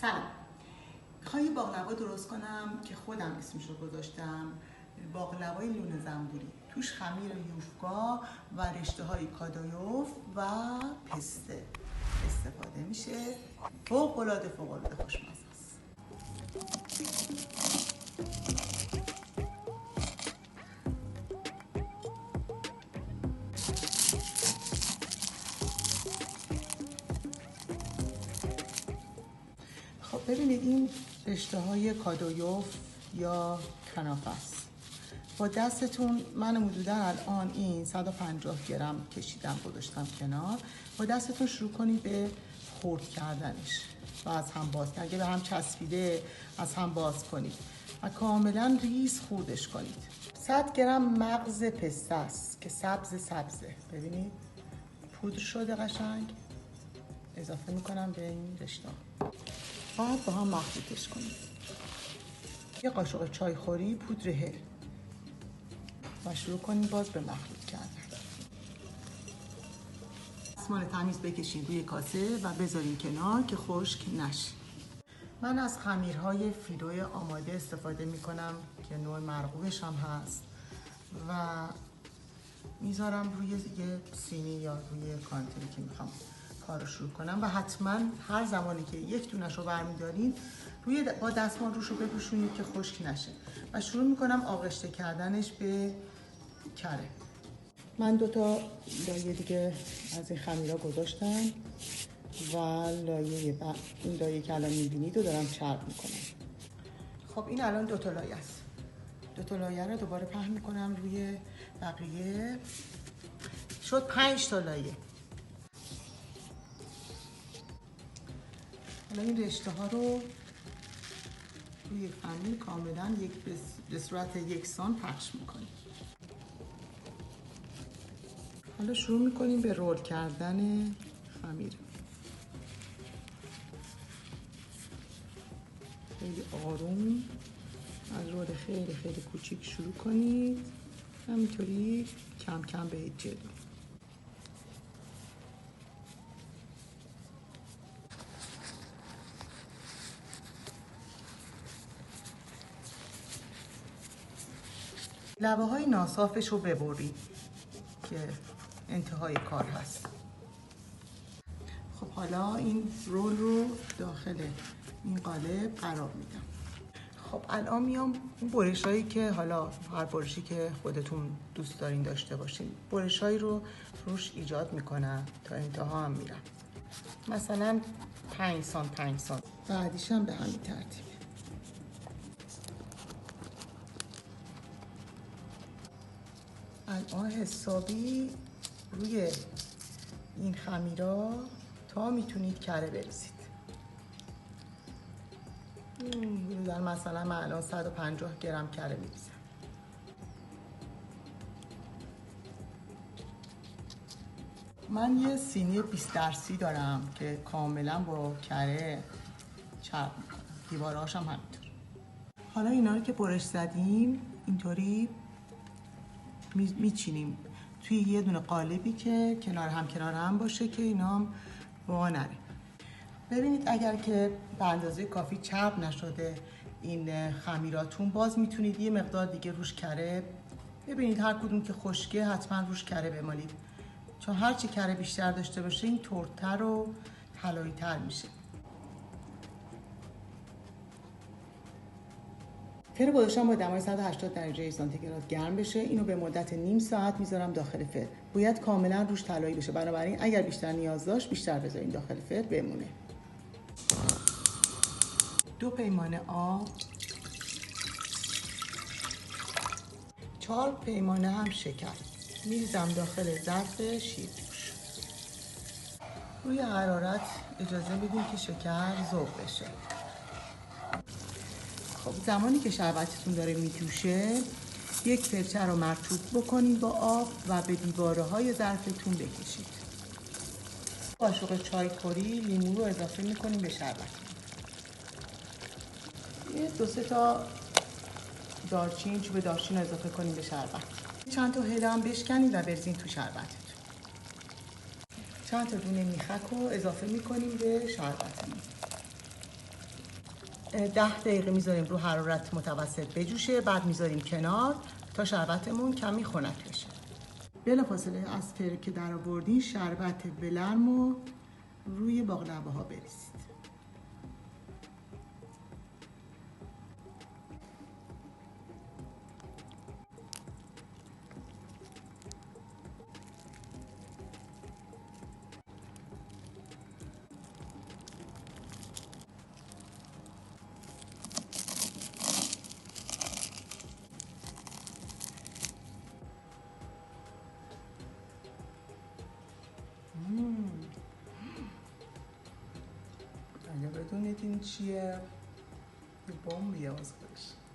سلام. میخوام یه باقلوا درست کنم که خودم اسمش رو گذاشتم باقلوای لونه زنبوری. توش خمیر یوفکا و رشته های کادویوف و پسته استفاده میشه. فوق‌العاده خوشمزه است. خب ببینید این رشته های کادویوف یا کنافه است. با دستتون من حدودا الان این 150 گرم کشیدم گذاشتم کنار. با دستتون شروع کنید به خرد کردنش و از هم باز. اگه به هم چسبیده از هم باز کنید و کاملا ریز خردش کنید. 100 گرم مغز پسته است که سبزه. ببینید پودر شده قشنگ. اضافه میکنم به این رشته. بعد با هم مخلوطش کنید. یه قاشق چای خوری پودر هل و شروع کنید باز به مخلوط کردن. دستمال تمیز بکشین روی کاسه و بذارین کنار که خشک نشه. من از خمیرهای فیلو آماده استفاده میکنم که نوع مرغوبش هم هست و میذارم روی یه سینی یا روی کانتری که میخوام کار رو شروع کنم و حتما هر زمانی که یک دونش رو برمیدارین با دستمال روش رو بپوشونید که خشک نشه و شروع میکنم آغشته کردنش به کره. من 2 تا لایه دیگه از این خمیرها گذاشتم و این لایه که الان میبینید رو دارم چرب میکنم. خب این الان 2 تا لایه است. 2 تا لایه رو دوباره پهن میکنم روی بقیه. شد 5 تا لایه. حالا این رشته ها رو روی خمیر کاملا به صورت یکسان پخش میکنیم. حالا شروع میکنیم به رول کردن خمیر. خیلی آروم از رول خیلی کوچیک شروع کنید. همینطوری کم کم به جلو. لبه های ناصافش رو ببرید که انتهای کار هست. خب حالا این رول رو داخل این قالب قرار میدم. خب الان میام اون برش هایی که حالا هر برشی که خودتون دوست دارین داشته باشین برش هایی رو روش ایجاد میکنم تا انتها هم میرم. مثلا 5 سانت بعدیش هم به همین ترتیب. الان حسابی روی این خمیرا تا میتونید کره بریزید. مثلا من الان 150 گرم کره میریزم. من یه سینی 20 درصی دارم که کاملا با کره چرب میکنم. دیوارهاش هم همینطور. حالا اینا رو که برش زدیم اینطوری میچینیم توی یه دونه قالبی که کنار هم باشه که اینا هم وا نره. ببینید اگر که به اندازه کافی چرب نشده این خمیراتون باز میتونید یه مقدار دیگه روش کره. ببینید هر کدوم که خشکه حتما روش کره بمالید، چون هرچی کره بیشتر داشته باشه این ترتر و طلایی تر میشه. فر گذاشتم با دمای 180 درجه سانتیگراد گرم بشه. اینو به مدت نیم ساعت میذارم داخل فر. باید کاملا روش طلایی بشه، بنابراین اگر بیشتر نیاز داشت بیشتر بذارین داخل فر بمونه. 2 پیمانه آب، 4 پیمانه هم شکر میریزم داخل ظرف شیرجوش. روی حرارت اجازه بدین که شکر ذوب بشه. خب زمانی که شربتتون داره میجوشه یک فرچه رو مرطوب بکنید با آب و به دیواره های ظرفتون بکشید. قاشق چای خوری لیمو رو اضافه میکنیم به شربت. یه 2-3 تا دارچین، چوب دارچین رو اضافه کنیم به شربت. چند تا هل هم بشکنید و بریزین تو شربتتون. چند تا دونه میخک رو اضافه میکنیم به شربتمون. 10 دقیقه میذاریم رو حرارت متوسط بجوشه، بعد میذاریم کنار تا شربتمون کمی خنک بشه. بلافاصله از فر که در آوردین شربت ولرمو روی باقلبه ها بریزید. اگه بدونید این چیه یه بمبیه واسه خودش.